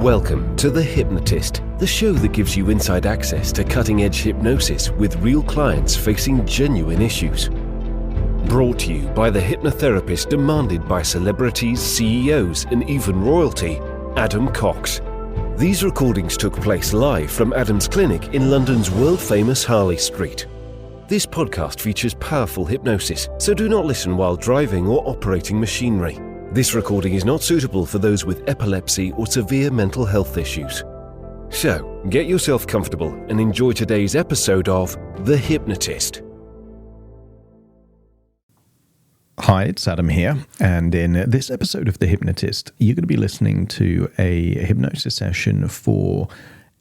Welcome to The Hypnotist, the show that gives you inside access to cutting-edge hypnosis with real clients facing genuine issues. Brought to you by the hypnotherapist demanded by celebrities, CEOs, and even royalty, Adam Cox. These recordings took place live from Adam's clinic in London's world-famous Harley Street. This podcast features powerful hypnosis, so do not listen while driving or operating machinery. This recording is not suitable for those with epilepsy or severe mental health issues. So, get yourself comfortable and enjoy today's episode of The Hypnotist. Hi, it's Adam here, and in this episode of The Hypnotist, you're going to be listening to a hypnosis session for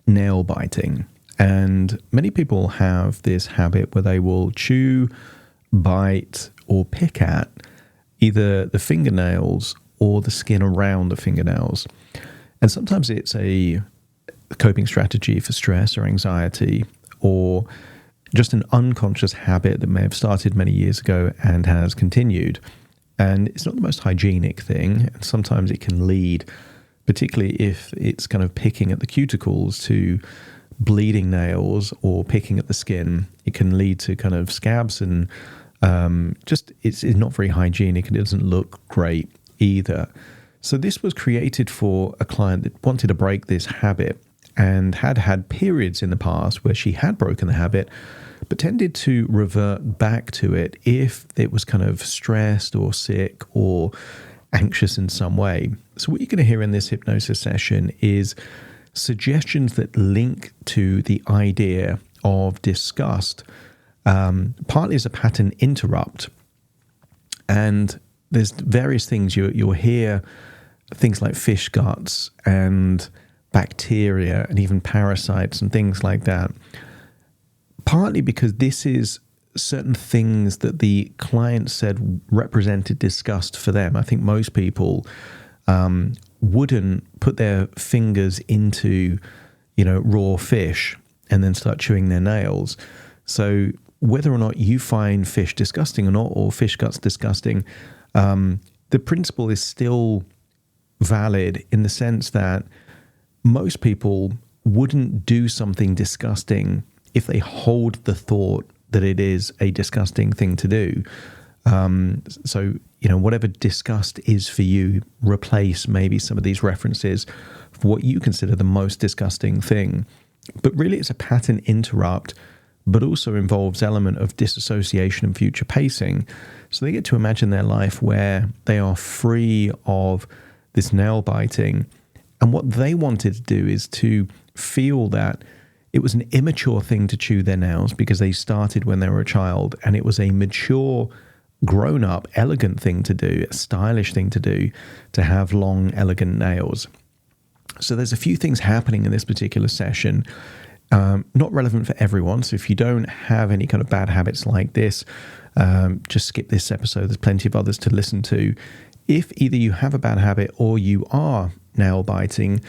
nail biting. And many people have this habit where they will chew, bite, or pick at either the fingernails or the skin around the fingernails. And sometimes it's a coping strategy for stress or anxiety, or just an unconscious habit that may have started many years ago and has continued. And it's not the most hygienic thing. And sometimes it can lead, particularly if it's kind of picking at the cuticles, to bleeding nails or picking at the skin. It can lead to kind of scabs and it's not very hygienic, and it doesn't look great either. So this was created for a client that wanted to break this habit and had periods in the past where she had broken the habit, but tended to revert back to it if it was kind of stressed or sick or anxious in some way. So what you're going to hear in this hypnosis session is suggestions that link to the idea of disgust, partly as a pattern interrupt. And there's various things you'll hear, things like fish guts and bacteria and even parasites and things like that. Partly because this is certain things that the client said represented disgust for them. I think most people wouldn't put their fingers into, raw fish and then start chewing their nails. So whether or not you find fish disgusting or not, or fish guts disgusting, the principle is still valid in the sense that most people wouldn't do something disgusting if they hold the thought that it is a disgusting thing to do. So, whatever disgust is for you, replace maybe some of these references for what you consider the most disgusting thing. But really it's a pattern interrupt, but also involves element of disassociation and future pacing. So they get to imagine their life where they are free of this nail biting. And what they wanted to do is to feel that it was an immature thing to chew their nails because they started when they were a child, and it was a mature, grown-up, elegant thing to do, a stylish thing to do, to have long, elegant nails. So there's a few things happening in this particular session, not relevant for everyone. So if you don't have any kind of bad habits like this, just skip this episode. There's plenty of others to listen to. If either you have a bad habit or you are nail biting,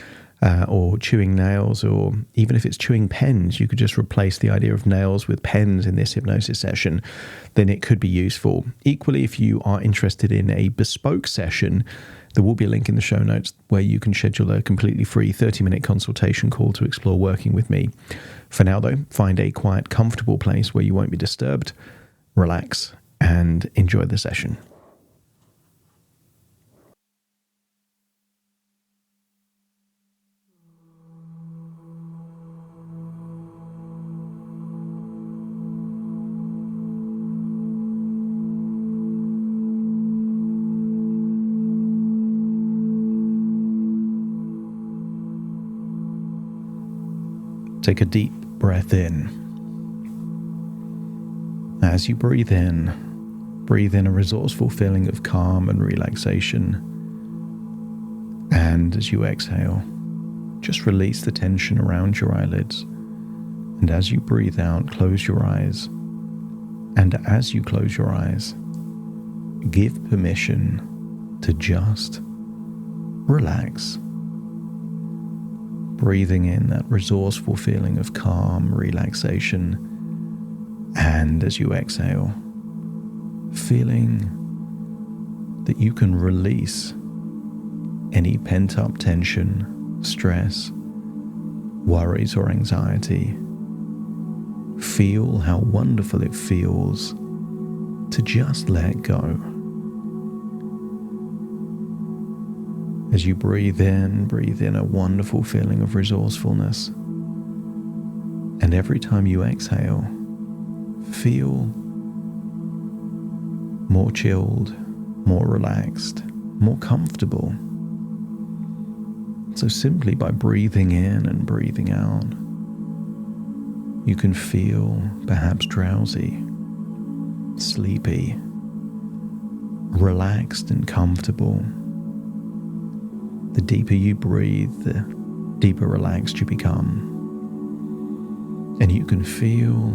or chewing nails, or even if it's chewing pens, you could just replace the idea of nails with pens in this hypnosis session, then it could be useful. Equally, if you are interested in a bespoke session, there will be a link in the show notes where you can schedule a completely free 30-minute consultation call to explore working with me. For now, though, find a quiet, comfortable place where you won't be disturbed, relax, and enjoy the session. Take a deep breath in. As you breathe in a resourceful feeling of calm and relaxation. And as you exhale, just release the tension around your eyelids. And as you breathe out, close your eyes. And as you close your eyes, give permission to just relax. Breathing in that resourceful feeling of calm, relaxation, and as you exhale, feeling that you can release any pent-up tension, stress, worries, or anxiety, feel how wonderful it feels to just let go. As you breathe in a wonderful feeling of resourcefulness. And every time you exhale, feel more chilled, more relaxed, more comfortable. So simply by breathing in and breathing out, you can feel perhaps drowsy, sleepy, relaxed and comfortable. The deeper you breathe, the deeper relaxed you become. And you can feel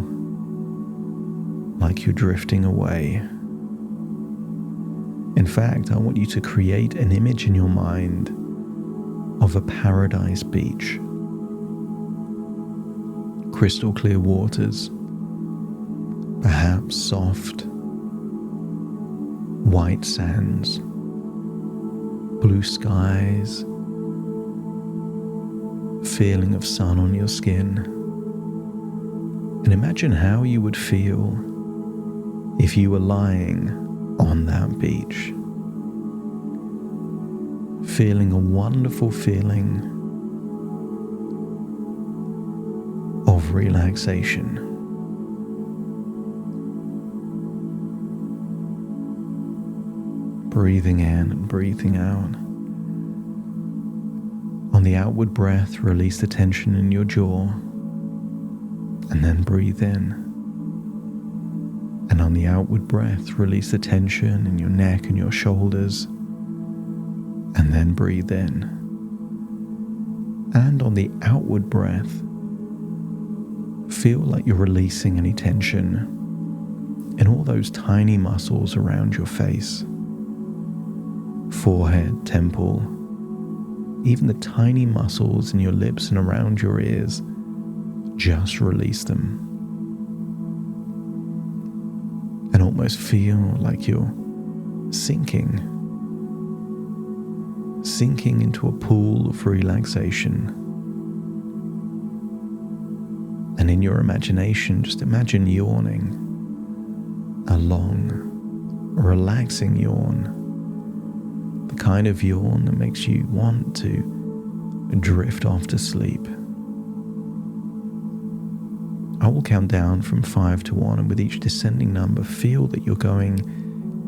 like you're drifting away. In fact, I want you to create an image in your mind of a paradise beach. Crystal clear waters, perhaps soft, white sands, blue skies, feeling of sun on your skin. And imagine how you would feel if you were lying on that beach, feeling a wonderful feeling of relaxation. Breathing in and breathing out. On the outward breath, release the tension in your jaw, and then breathe in. And on the outward breath, release the tension in your neck and your shoulders, and then breathe in. And on the outward breath, feel like you're releasing any tension in all those tiny muscles around your face. Forehead, temple, even the tiny muscles in your lips and around your ears, just release them. And almost feel like you're sinking into a pool of relaxation. And in your imagination, just imagine yawning, a long, relaxing yawn. The kind of yawn that makes you want to drift off to sleep. I will count down from 5 to 1, and with each descending number, feel that you're going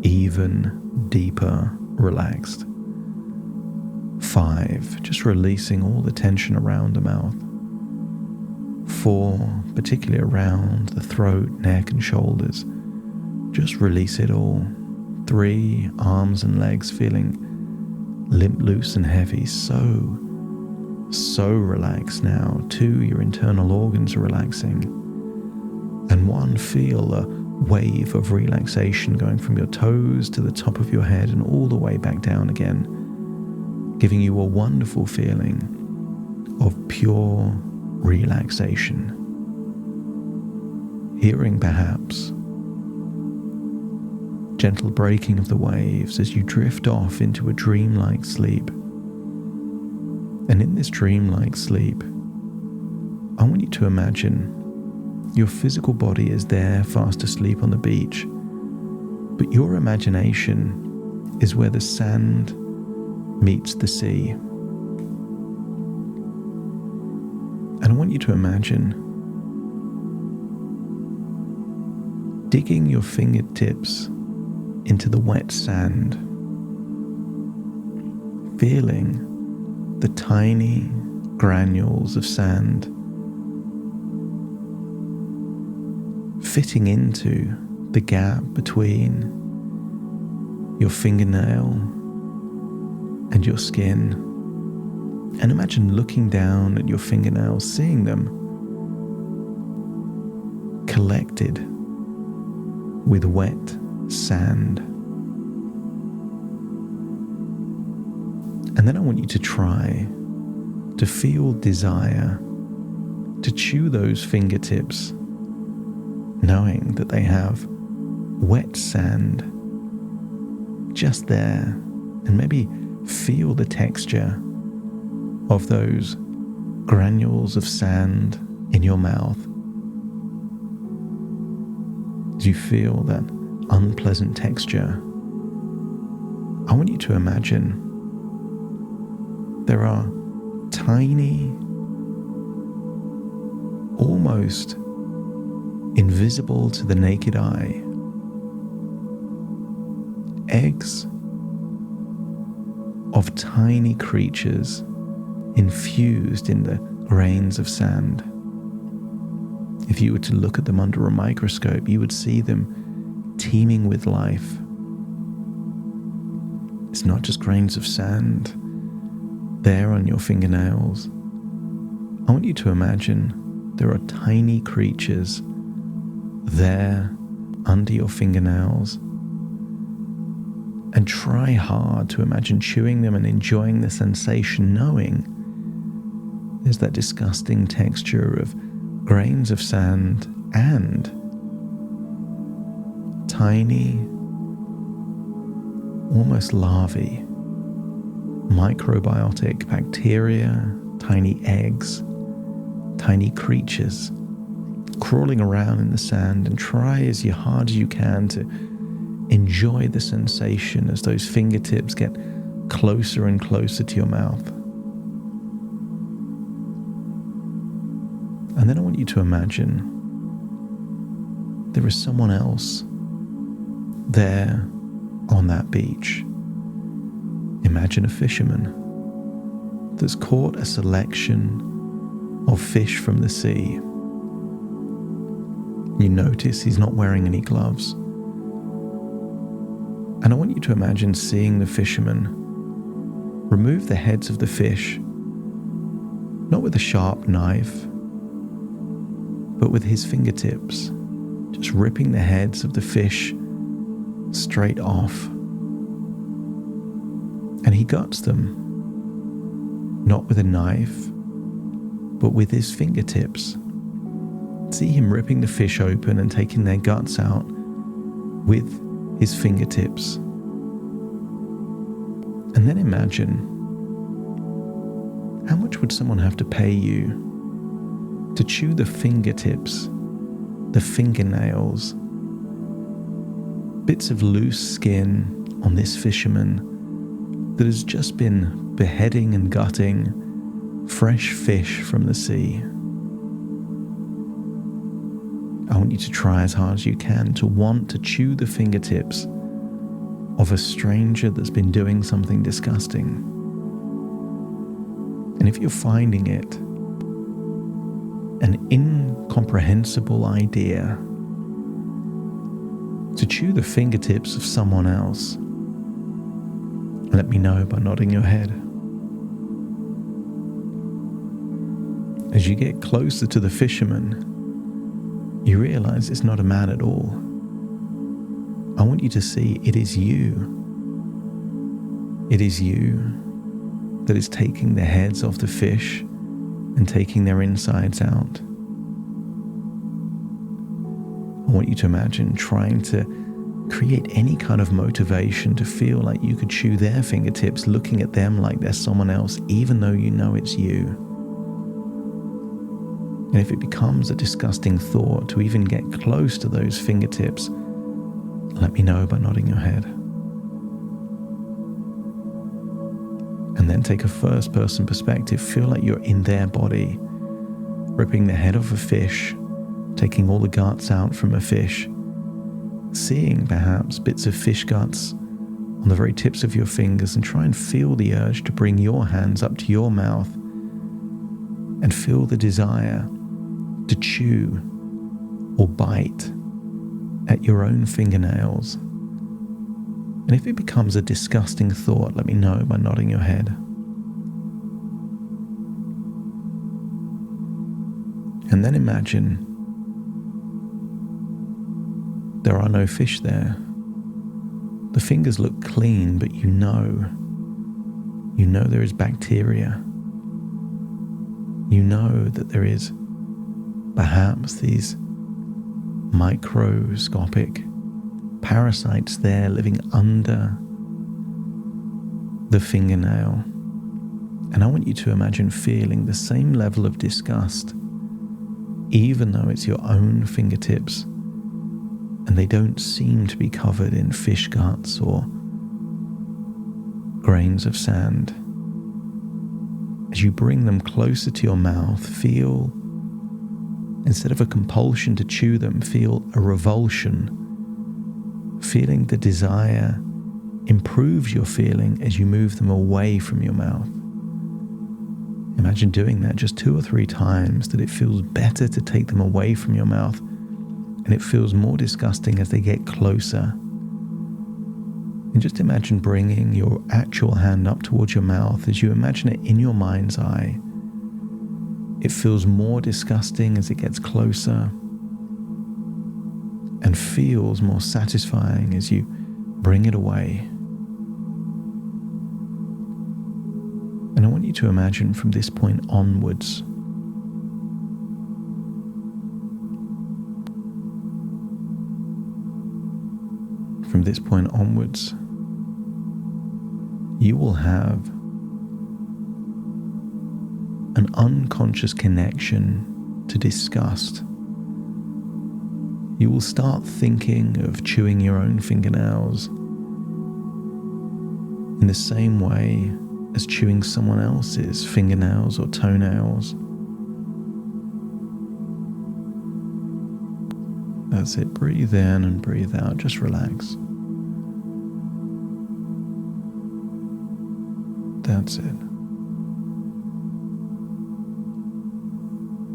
even deeper relaxed. 5, just releasing all the tension around the mouth. 4, particularly around the throat, neck, and shoulders. Just release it all. 3, arms and legs feeling limp, loose, and heavy. So relaxed now. 2, your internal organs are relaxing. And 1, feel a wave of relaxation going from your toes to the top of your head and all the way back down again, giving you a wonderful feeling of pure relaxation. Hearing perhaps gentle breaking of the waves as you drift off into a dreamlike sleep. And in this dreamlike sleep, I want you to imagine your physical body is there fast asleep on the beach, but your imagination is where the sand meets the sea. And I want you to imagine digging your fingertips into the wet sand, feeling the tiny granules of sand fitting into the gap between your fingernail and your skin. And imagine looking down at your fingernails, seeing them collected with wet sand. And then I want you to try to feel desire to chew those fingertips, knowing that they have wet sand just there, and maybe feel the texture of those granules of sand in your mouth. As you feel that unpleasant texture, I want you to imagine there are tiny, almost invisible to the naked eye, eggs of tiny creatures infused in the grains of sand. If you were to look at them under a microscope, you would see them teeming with life. It's not just grains of sand there on your fingernails. I want you to imagine there are tiny creatures there under your fingernails, and try hard to imagine chewing them and enjoying the sensation, knowing there's that disgusting texture of grains of sand and tiny, almost larvae, microbiotic bacteria, tiny eggs, tiny creatures crawling around in the sand, and try as hard as you can to enjoy the sensation as those fingertips get closer and closer to your mouth. And then I want you to imagine there is someone else there on that beach. Imagine a fisherman that's caught a selection of fish from the sea. You notice he's not wearing any gloves. And I want you to imagine seeing the fisherman remove the heads of the fish, not with a sharp knife, but with his fingertips, just ripping the heads of the fish straight off. And he guts them, not with a knife, but with his fingertips. See him ripping the fish open and taking their guts out with his fingertips. And then imagine, how much would someone have to pay you to chew the fingertips, the fingernails, bits of loose skin on this fisherman that has just been beheading and gutting fresh fish from the sea? I want you to try as hard as you can to want to chew the fingertips of a stranger that's been doing something disgusting. And if you're finding it an incomprehensible idea to chew the fingertips of someone else, let me know by nodding your head. As you get closer to the fisherman, you realize it's not a man at all. I want you to see it is you. It is you that is taking the heads off the fish and taking their insides out. I want you to imagine trying to create any kind of motivation to feel like you could chew their fingertips, looking at them like they're someone else, even though you know it's you. And if it becomes a disgusting thought to even get close to those fingertips, let me know by nodding your head. And then take a first-person perspective. Feel like you're in their body, ripping the head off a fish, taking all the guts out from a fish, seeing perhaps bits of fish guts on the very tips of your fingers, and try and feel the urge to bring your hands up to your mouth and feel the desire to chew or bite at your own fingernails. And if it becomes a disgusting thought, let me know by nodding your head. And then imagine there are no fish there. The fingers look clean, but you know there is bacteria. You know that there is perhaps these microscopic parasites there living under the fingernail, And I want you to imagine feeling the same level of disgust, even though it's your own fingertips and they don't seem to be covered in fish guts or grains of sand. As you bring them closer to your mouth, feel, instead of a compulsion to chew them, feel a revulsion. Feeling the desire improves your feeling as you move them away from your mouth. Imagine doing that just 2 or 3 times, that it feels better to take them away from your mouth, and it feels more disgusting as they get closer. And just imagine bringing your actual hand up towards your mouth. As you imagine it in your mind's eye, it feels more disgusting as it gets closer and feels more satisfying as you bring it away. And I want you to imagine from this point onwards, you will have an unconscious connection to disgust. You will start thinking of chewing your own fingernails in the same way as chewing someone else's fingernails or toenails. That's it. Breathe in and breathe out. Just relax. That's it.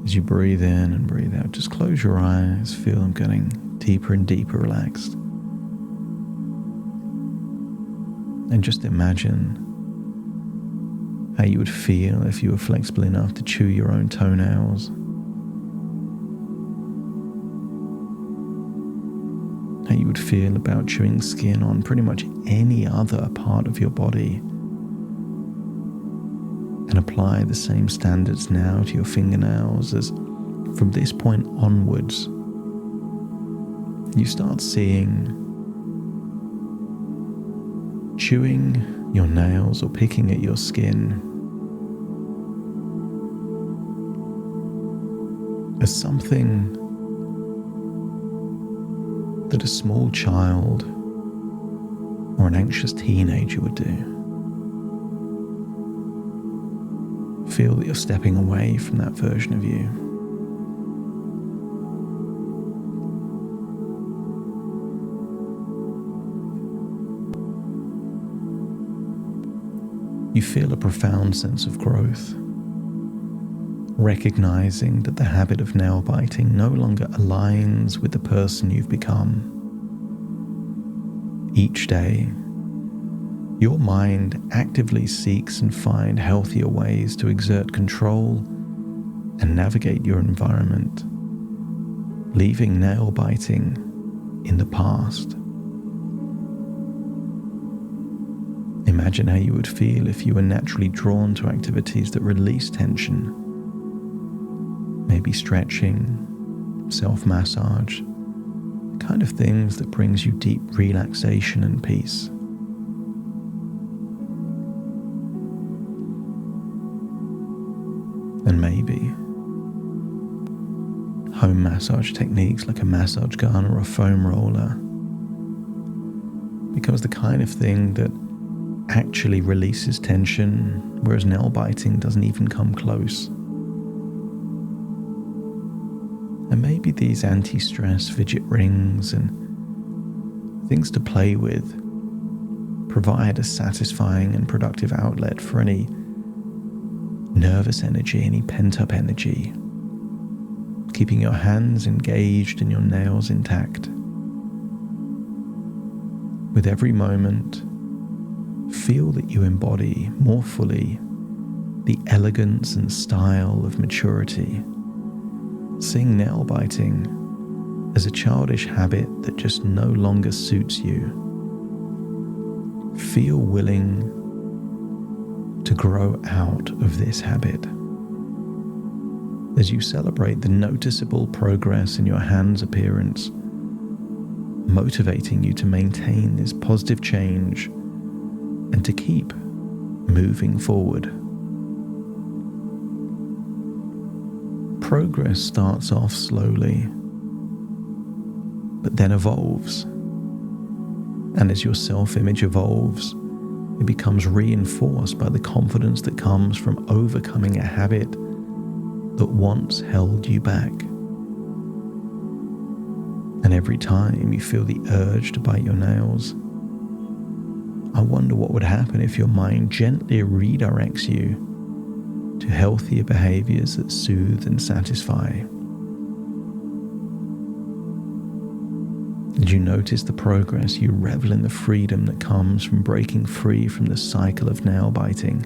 As you breathe in and breathe out, just close your eyes. Feel them getting deeper and deeper relaxed. And just imagine how you would feel if you were flexible enough to chew your own toenails. How you would feel about chewing skin on pretty much any other part of your body. And apply the same standards now to your fingernails, as from this point onwards, you start seeing chewing your nails or picking at your skin as something that a small child or an anxious teenager would do. Feel that you're stepping away from that version of you. You feel a profound sense of growth, recognizing that the habit of nail biting no longer aligns with the person you've become. Each day, your mind actively seeks and finds healthier ways to exert control and navigate your environment, leaving nail biting in the past. Imagine how you would feel if you were naturally drawn to activities that release tension, maybe stretching, self-massage, the kind of things that brings you deep relaxation and peace. And maybe home massage techniques like a massage gun or a foam roller becomes the kind of thing that actually releases tension, whereas nail biting doesn't even come close. And maybe these anti-stress fidget rings and things to play with provide a satisfying and productive outlet for any nervous energy, any pent-up energy, keeping your hands engaged and your nails intact. With every moment, feel that you embody more fully the elegance and style of maturity, seeing nail biting as a childish habit that just no longer suits you. Feel willing to grow out of this habit as you celebrate the noticeable progress in your hand's appearance, motivating you to maintain this positive change and to keep moving forward. progress starts off slowly, but then evolves. And as your self-image evolves, it becomes reinforced by the confidence that comes from overcoming a habit that once held you back. And every time you feel the urge to bite your nails, I wonder what would happen if your mind gently redirects you to healthier behaviors that soothe and satisfy. Did you notice the progress? You revel in the freedom that comes from breaking free from the cycle of nail biting,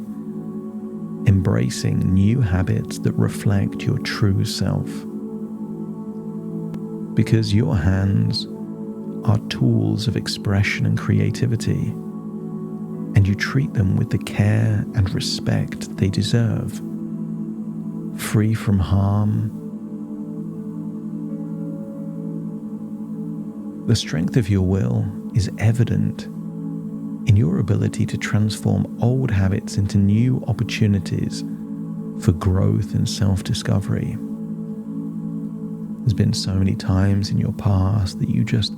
embracing new habits that reflect your true self. Because your hands are tools of expression and creativity, and you treat them with the care and respect they deserve, free from harm. The strength of your will is evident in your ability to transform old habits into new opportunities for growth and self-discovery. There's been so many times in your past that you just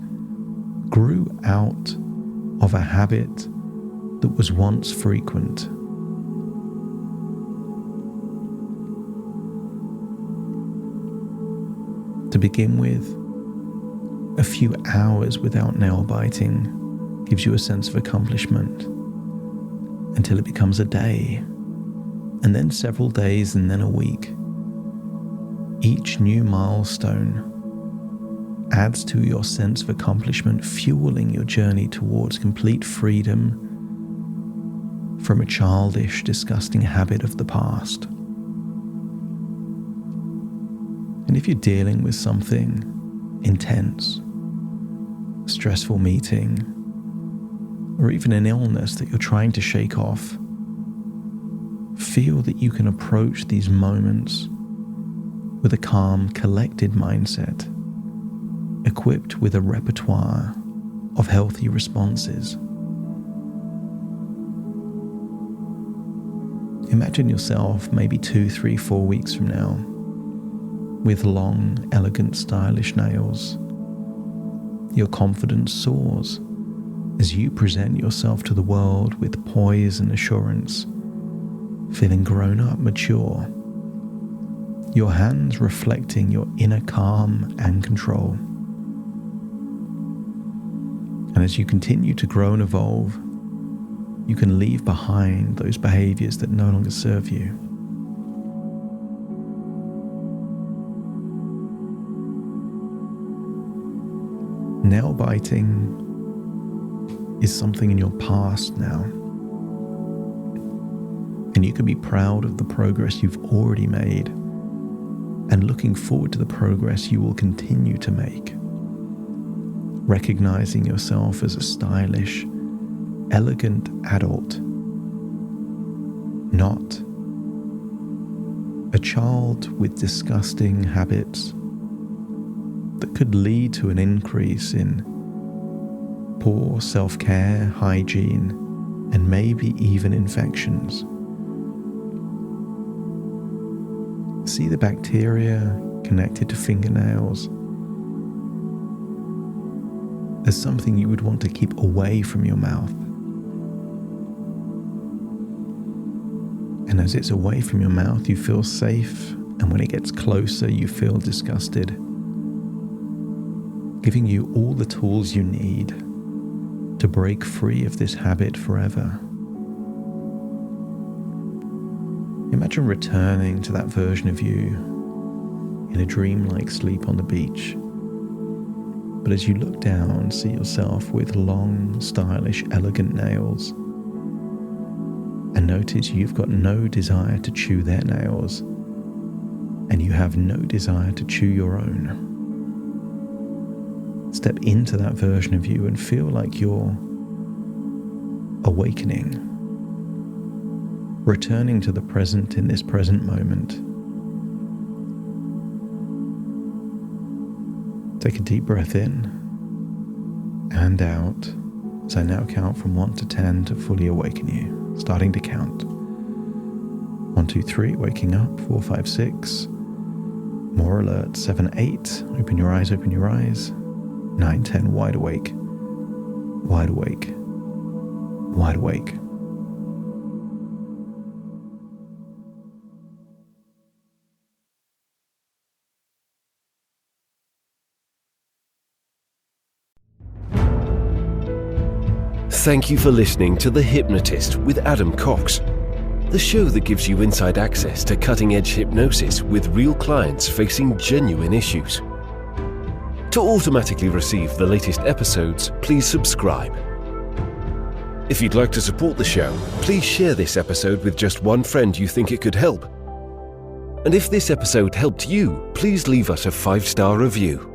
grew out of a habit that was once frequent. To begin with, a few hours without nail biting gives you a sense of accomplishment until it becomes a day, and then several days, and then a week. Each new milestone adds to your sense of accomplishment, fueling your journey towards complete freedom from a childish, disgusting habit of the past. And if you're dealing with something intense, a stressful meeting, or even an illness that you're trying to shake off, feel that you can approach these moments with a calm, collected mindset, equipped with a repertoire of healthy responses. Imagine yourself maybe 2, 3, 4 weeks from now with long, elegant, stylish nails. Your confidence soars as you present yourself to the world with poise and assurance, feeling grown up, mature. Your hands reflecting your inner calm and control. And as you continue to grow and evolve, you can leave behind those behaviors that no longer serve you. Nail biting is something in your past now, and you can be proud of the progress you've already made and looking forward to the progress you will continue to make, recognizing yourself as a stylish, elegant adult, not a child with disgusting habits that could lead to an increase in poor self-care, hygiene, and maybe even infections. See the bacteria connected to fingernails as something you would want to keep away from your mouth. And as it's away from your mouth, you feel safe, and when it gets closer, you feel disgusted, giving you all the tools you need to break free of this habit forever. Imagine returning to that version of you in a dreamlike sleep on the beach. But as you look down, see yourself with long, stylish, elegant nails, and notice you've got no desire to chew their nails, and you have no desire to chew your own. Step into that version of you and feel like you're awakening, returning to the present in this present moment. Take a deep breath in and out as I now count from 1 to 10 to fully awaken you. Starting to count. 1, 2, 3, waking up. 4, 5, 6. More alert. 7, 8. Open your eyes, open your eyes. 9, 10. Wide awake. Wide awake. Wide awake. Thank you for listening to The Hypnotist with Adam Cox, the show that gives you inside access to cutting-edge hypnosis with real clients facing genuine issues. To automatically receive the latest episodes, please subscribe. If you'd like to support the show, please share this episode with just one friend you think it could help. And if this episode helped you, please leave us a 5-star review.